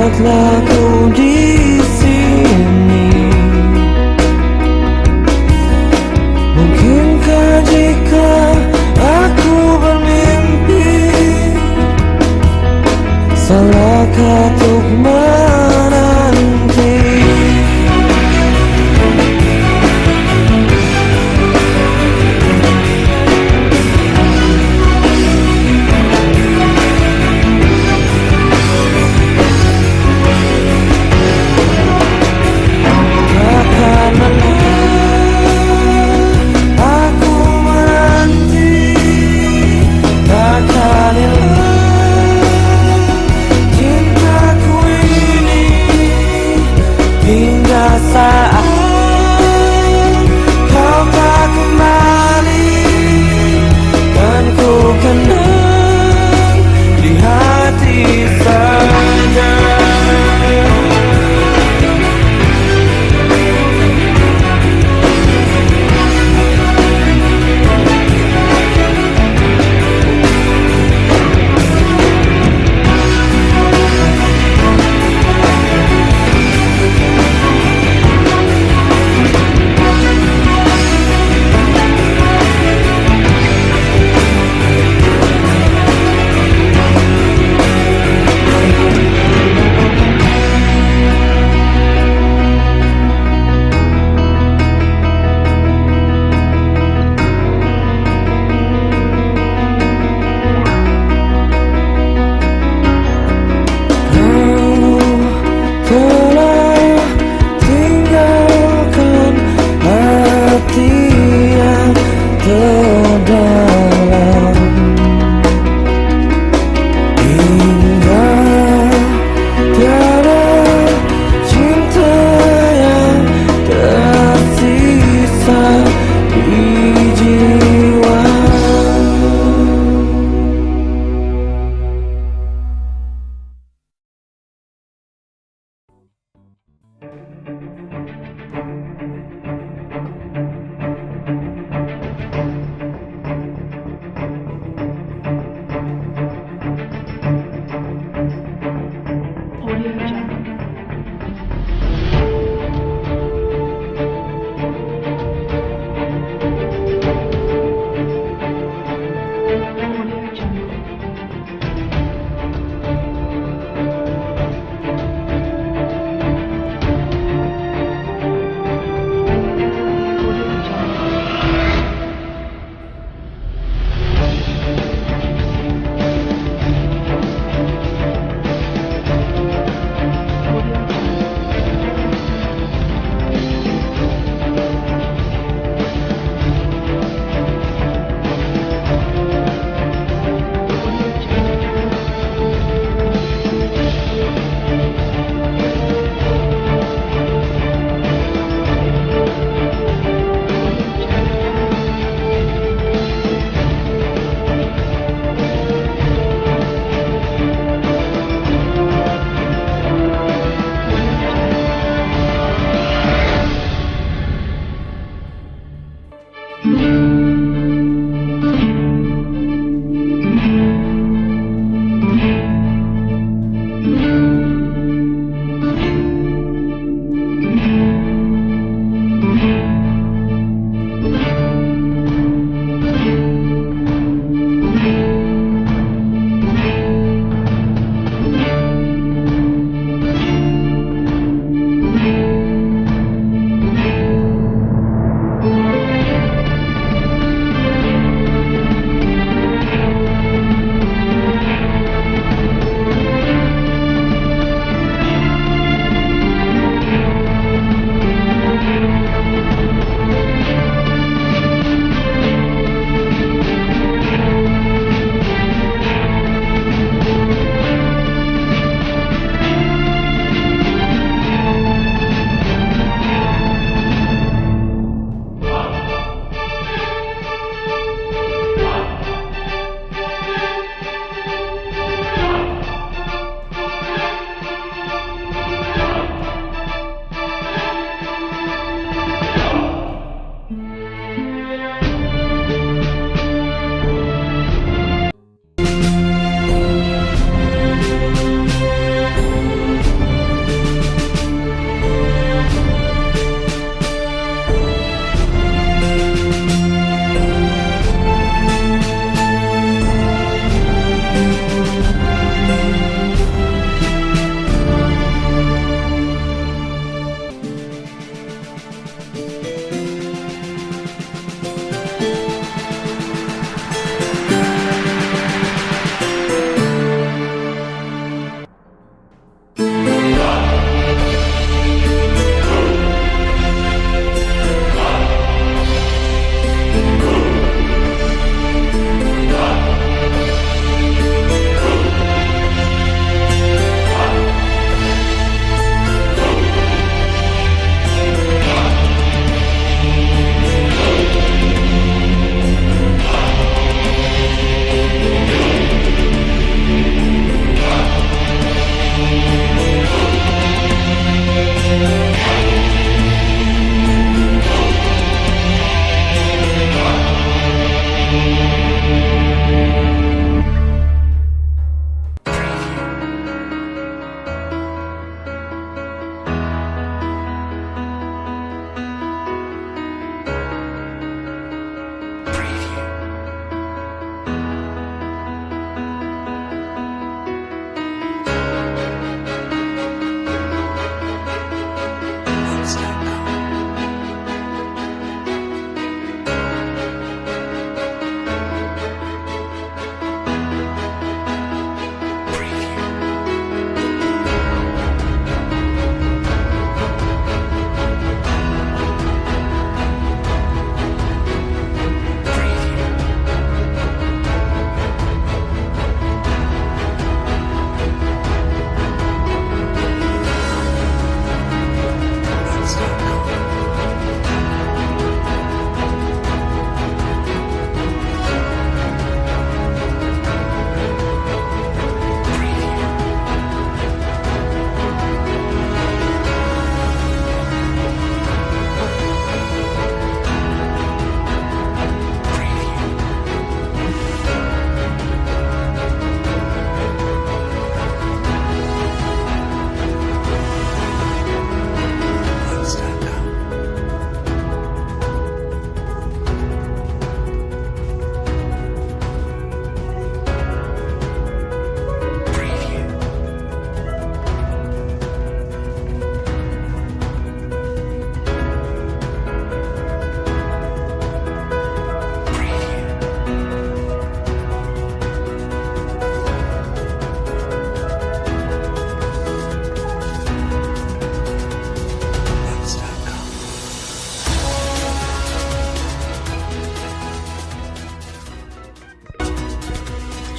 Lihatlah kau di sini. Mungkinkah jika aku bermimpi, salahkah untuk menanti?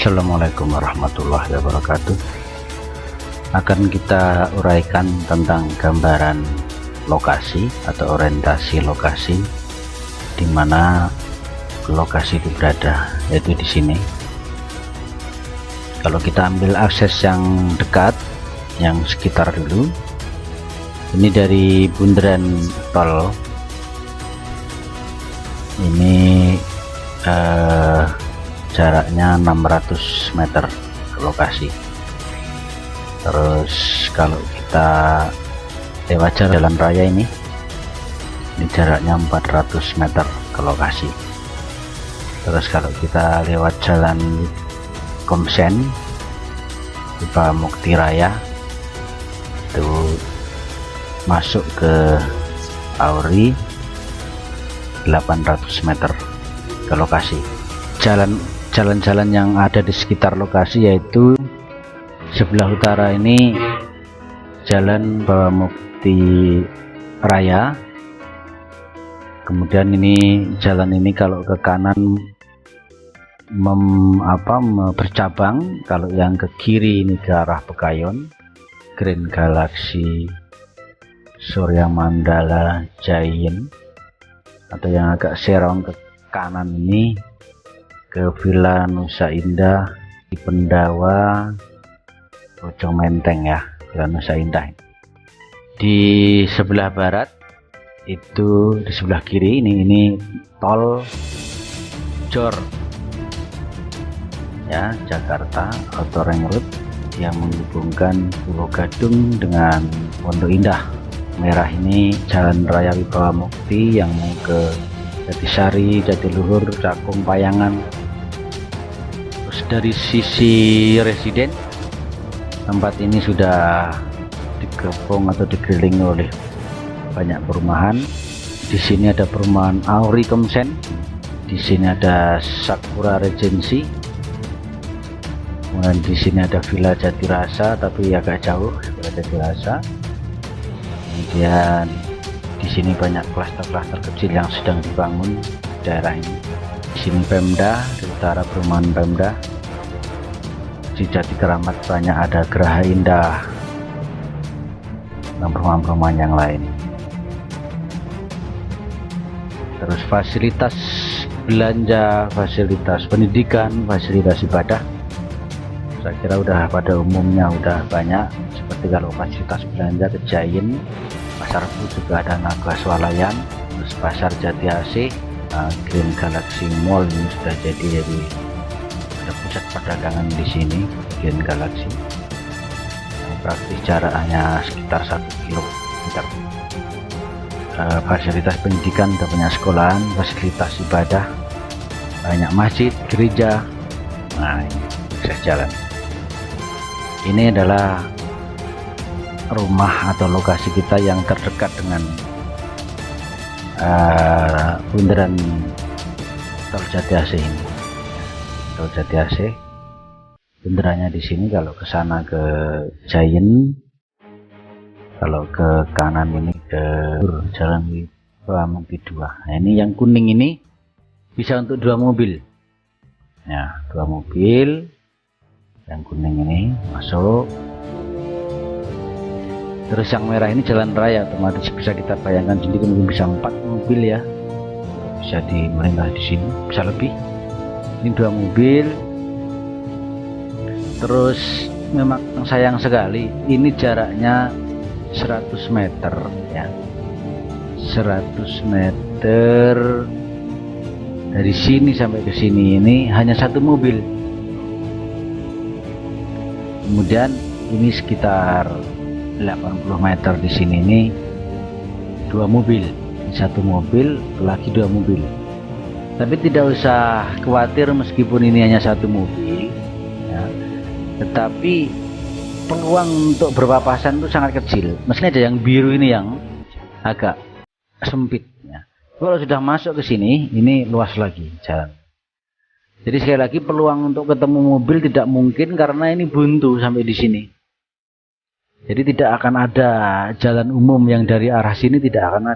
Assalamualaikum warahmatullahi wabarakatuh. Akan kita uraikan tentang gambaran lokasi atau orientasi lokasi di mana lokasi itu berada, yaitu di sini. Kalau kita ambil akses yang dekat, yang sekitar dulu, ini dari bundaran tol ini jaraknya 600 meter ke lokasi. Terus kalau kita lewat jalan raya ini jaraknya 400 meter ke lokasi. Terus kalau kita lewat jalan Komsen di Mukti Raya itu masuk ke Auri 800 meter ke lokasi. Jalan-jalan yang ada di sekitar lokasi yaitu sebelah utara ini Jalan Bawamukti Raya, kemudian ini jalan ini kalau ke kanan bercabang, kalau yang ke kiri ini ke arah Pekayon, Green Galaxy, Surya Mandala, Giant, atau yang agak serong ke kanan ini ke Villa Nusa Indah di Pendawa, Bojong Menteng ya, Villa Nusa Indah. Di sebelah barat itu, di sebelah kiri ini tol Jor ya, Jakarta Auto Ring Road yang menghubungkan Pulau Gadung dengan Pondok Indah. Merah ini Jalan Raya Wibawa Mukti yang mau ke Jatisari, Jatiluhur, Cakung, Payangan. Terus dari sisi residen, tempat ini sudah digepung atau dikelilingi oleh banyak perumahan. Di sini ada perumahan Auri Komsen, di sini ada Sakura Regency, kemudian di sini ada Villa Jatirasa tapi agak jauh, Villa Jatirasa. Kemudian di sini banyak klaster-klaster kecil yang sedang dibangun di daerah ini. Di sini Pemda, di utara perumahan Pemda. Di Jati Keramat banyak ada Geraha Indah dan perumahan-perumahan yang lain. Terus fasilitas belanja, fasilitas pendidikan, fasilitas ibadah, saya kira udah pada umumnya udah banyak. Seperti kalau fasilitas belanja ke Giant, Pasar Bu juga ada Naga Swalayan, terus Pasar Jati AC, Green Galaxy Mall ini sudah jadi ada pusat perdagangan di sini, Green Galaxy, yang praktis jaraknya sekitar 1 kilometer. Fasilitas pendidikan, ada banyak sekolahan, fasilitas ibadah, banyak masjid, gereja. Nah, ini akses jalan. Ini adalah rumah atau lokasi kita yang terdekat dengan bundaran tol Jati AC ini. Tol Jati AC, bundarannya di sini. Kalau ke sana ke Giant, kalau ke kanan ini ke Jalan Wibawa Mukti 2. Nah, ini yang kuning ini bisa untuk 2 mobil. Ya, 2 mobil. Yang kuning ini masuk. Terus yang merah ini jalan raya, otomatis bisa kita bayangkan sendiri, mungkin bisa 4 mobil ya, bisa melintas di sini, bisa lebih. Ini 2 mobil. Terus memang sayang sekali, ini jaraknya 100 meter ya, 100 meter dari sini sampai ke sini ini hanya 1 mobil. Kemudian ini sekitar 80 meter di sini ini 2 mobil, 1 mobil lagi 2 mobil. Tapi tidak usah khawatir meskipun ini hanya 1 mobil ya, tetapi peluang untuk berpapasan itu sangat kecil. Meski ada yang biru ini yang agak sempit ya. Kalau sudah masuk ke sini ini luas lagi jalan. Jadi sekali lagi peluang untuk ketemu mobil tidak mungkin karena ini buntu sampai di sini. Jadi tidak akan ada jalan umum yang dari arah sini, tidak akan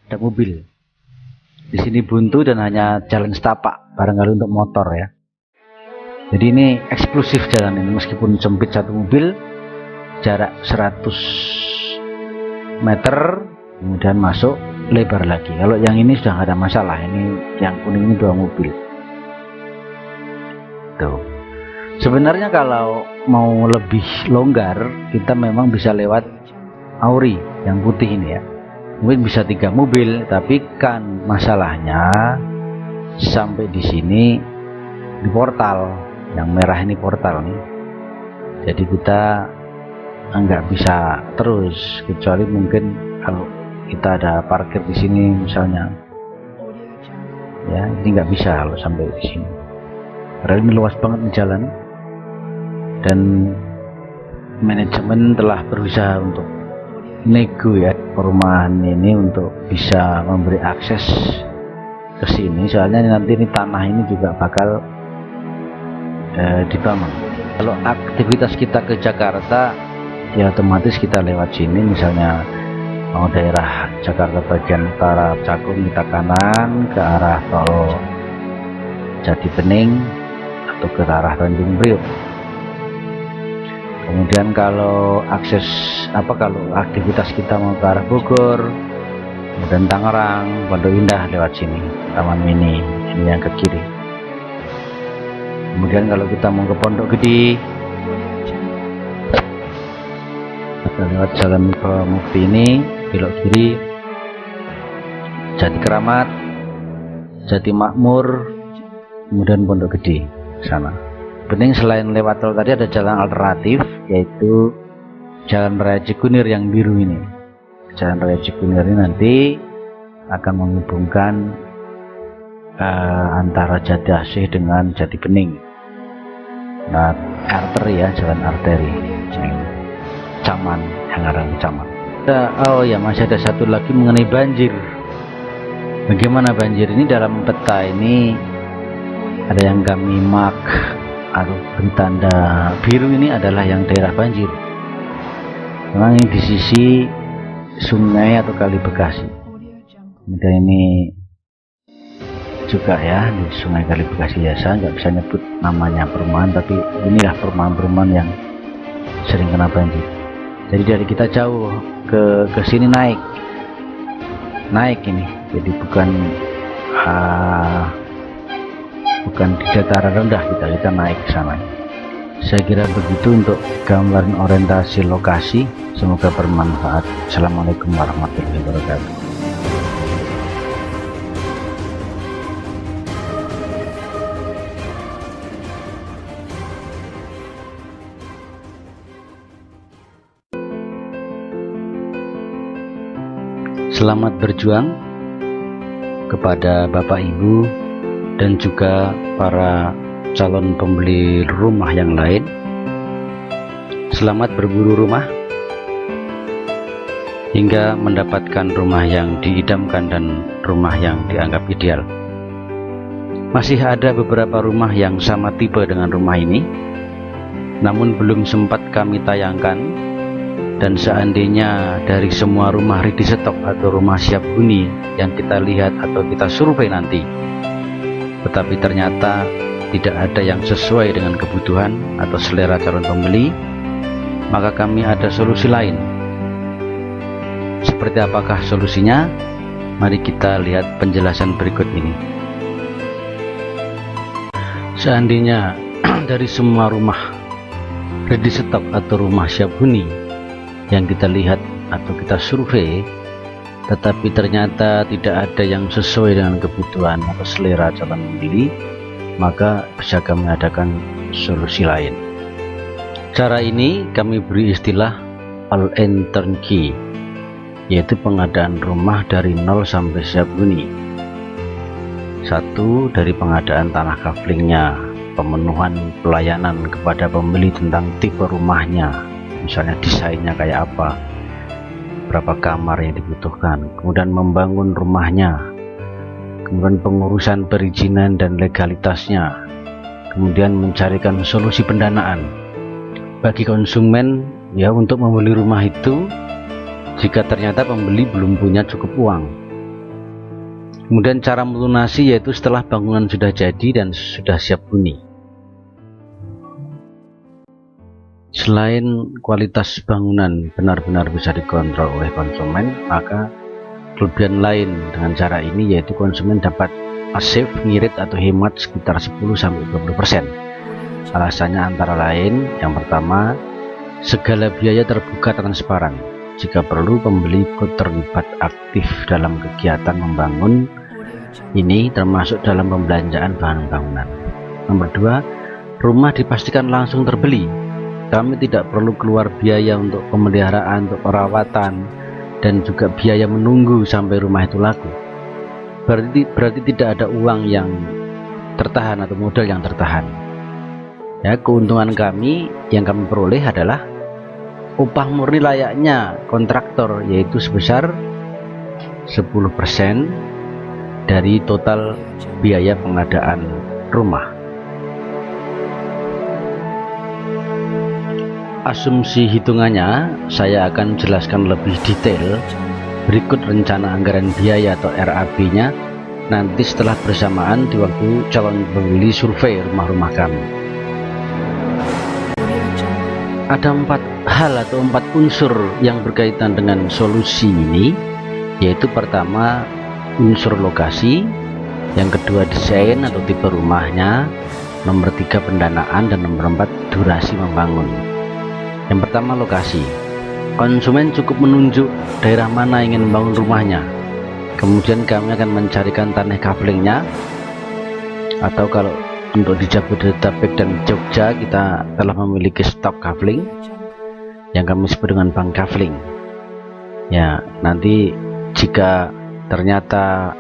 ada mobil. Di sini buntu dan hanya jalan setapak barangkali untuk motor ya. Jadi ini eksklusif jalan ini, meskipun sempit satu mobil, jarak 100 meter, kemudian masuk lebar lagi. Kalau yang ini sudah nggak ada masalah, ini yang kuning ini 2 mobil. Tuh. Sebenarnya kalau mau lebih longgar, kita memang bisa lewat Auri yang putih ini ya. Mungkin bisa 3 mobil, tapi kan masalahnya sampai di sini di portal yang merah ini, portal nih. Jadi kita nggak bisa terus, kecuali mungkin kalau kita ada parkir di sini misalnya. Ya, ini nggak bisa kalau sampai di sini. Karena ini luas banget nih jalan. Dan manajemen telah berusaha untuk nego ya perumahan ini untuk bisa memberi akses ke sini, soalnya nanti ini tanah ini juga bakal dibangun. Kalau aktivitas kita ke Jakarta ya otomatis kita lewat sini, misalnya mau daerah Jakarta bagian utara Cakung kita kanan ke arah tol Jati Bening atau ke arah Tanjung Priok. Kemudian kalau kalau aktivitas kita mau ke arah Bogor, kemudian Tangerang, Pondok Indah lewat sini, Taman Mini ini yang ke kiri. Kemudian kalau kita mau ke Pondok Gede, kita lewat Jalan Mukti ini, belok kiri, Jati Keramat, Jati Makmur, kemudian Pondok Gede sana. Penting selain lewat tol tadi ada jalan alternatif, yaitu Jalan Raya Cikunir yang biru ini. Jalan Raya Cikunir ini nanti akan menghubungkan antara Jati Asih dengan Jati Bening. Nah, arteri ya, jalan arteri. Caman, yang arah Caman. Oh ya, masih ada satu lagi mengenai banjir. Bagaimana banjir ini dalam peta ini ada yang kami mark atau beri tanda biru, ini adalah yang daerah banjir. Memang ini di sisi sungai atau kali Bekasi. Kemudian ini juga ya di sungai kali Bekasi ya, saya nggak bisa nyebut namanya perumahan, tapi inilah perumahan-perumahan yang sering kena banjir. Jadi dari kita jauh ke sini naik ini, jadi bukan di dataran rendah, kita naik ke sana. Saya kira begitu untuk gambaran orientasi lokasi, semoga bermanfaat. Assalamualaikum warahmatullahi wabarakatuh. Selamat berjuang kepada Bapak Ibu dan juga para calon pembeli rumah yang lain. Selamat berburu rumah hingga mendapatkan rumah yang diidamkan dan rumah yang dianggap ideal. Masih ada beberapa rumah yang sama tipe dengan rumah ini, namun belum sempat kami tayangkan. Dan seandainya dari semua rumah ready stock atau rumah siap huni yang kita lihat atau kita survei nanti, tetapi ternyata tidak ada yang sesuai dengan kebutuhan atau selera calon pembeli, maka kami ada solusi lain. Seperti apakah solusinya? Mari kita lihat penjelasan berikut ini. Seandainya dari semua rumah ready stock atau rumah siap huni yang kita lihat atau kita survei, tetapi ternyata tidak ada yang sesuai dengan kebutuhan atau selera calon pembeli, maka bisa kami adakan solusi lain. Cara ini kami beri istilah all-in turnkey, yaitu pengadaan rumah dari nol sampai siap huni. Satu, dari pengadaan tanah kaflingnya, pemenuhan pelayanan kepada pembeli tentang tipe rumahnya, misalnya desainnya kayak apa, berapa kamar yang dibutuhkan, kemudian membangun rumahnya, kemudian pengurusan perizinan dan legalitasnya, kemudian mencarikan solusi pendanaan bagi konsumen ya untuk membeli rumah itu jika ternyata pembeli belum punya cukup uang. Kemudian cara melunasi yaitu setelah bangunan sudah jadi dan sudah siap huni. Selain kualitas bangunan benar-benar bisa dikontrol oleh konsumen, maka kelebihan lain dengan cara ini yaitu konsumen dapat save, ngirit atau hemat sekitar 10-20%. Alasannya antara lain, yang pertama, segala biaya terbuka transparan. Jika perlu, pembeli ikut terlibat aktif dalam kegiatan membangun ini, termasuk dalam pembelanjaan bahan bangunan. Nomor 2, rumah dipastikan langsung terbeli. Kami tidak perlu keluar biaya untuk pemeliharaan, untuk perawatan, dan juga biaya menunggu sampai rumah itu laku. Berarti tidak ada uang yang tertahan atau modal yang tertahan. Ya, keuntungan kami yang kami peroleh adalah upah murni layaknya kontraktor, yaitu sebesar 10% dari total biaya pengadaan rumah. Asumsi hitungannya saya akan jelaskan lebih detail berikut rencana anggaran biaya atau RAB-nya nanti setelah bersamaan di waktu calon pembeli survei rumah-rumah kami. Ada 4 hal atau 4 unsur yang berkaitan dengan solusi ini, yaitu pertama unsur lokasi, yang kedua desain atau tipe rumahnya, nomor 3 pendanaan, dan nomor 4 durasi membangun. Yang pertama lokasi. Konsumen cukup menunjuk daerah mana ingin membangun rumahnya, kemudian kami akan mencarikan tanah kaflingnya, atau kalau untuk di Jabodetabek dan Jogja kita telah memiliki stok kafling yang kami sebut dengan bank kafling. Ya, nanti jika ternyata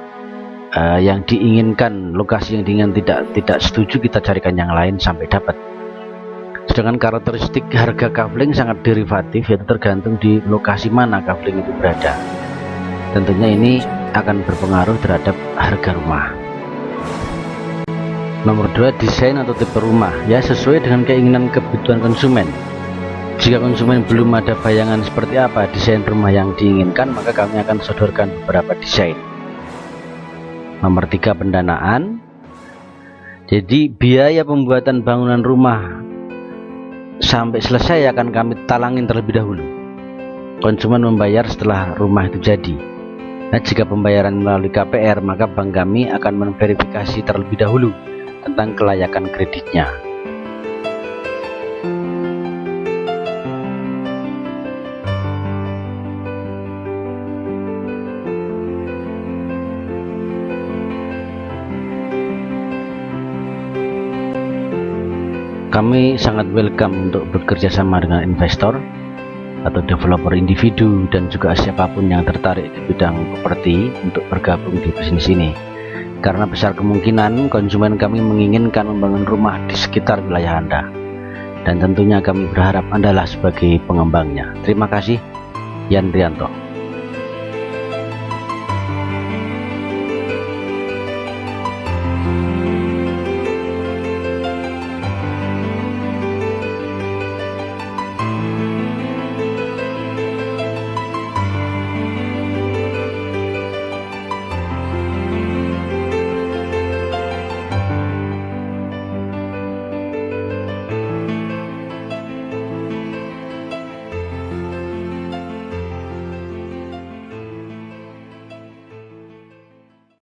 yang diinginkan, lokasi yang diinginkan tidak setuju, kita carikan yang lain sampai dapat. Sedangkan karakteristik harga kafling sangat derivatif, yaitu tergantung di lokasi mana kafling itu berada. Tentunya ini akan berpengaruh terhadap harga rumah. Nomor 2, desain atau tipe rumah, ya sesuai dengan keinginan kebutuhan konsumen. Jika konsumen belum ada bayangan seperti apa desain rumah yang diinginkan, maka kami akan sodorkan beberapa desain. Nomor 3, pendanaan. Jadi biaya pembuatan bangunan rumah sampai selesai akan kami talangin terlebih dahulu. Konsumen membayar setelah rumah itu jadi. Nah, jika pembayaran melalui KPR, maka bank kami akan memverifikasi terlebih dahulu tentang kelayakan kreditnya. Kami sangat welcome untuk bekerja sama dengan investor atau developer individu dan juga siapapun yang tertarik di bidang properti untuk bergabung di bisnis ini, karena besar kemungkinan konsumen kami menginginkan membangun rumah di sekitar wilayah Anda, dan tentunya kami berharap Anda lah sebagai pengembangnya. Terima kasih. Yan Rianto.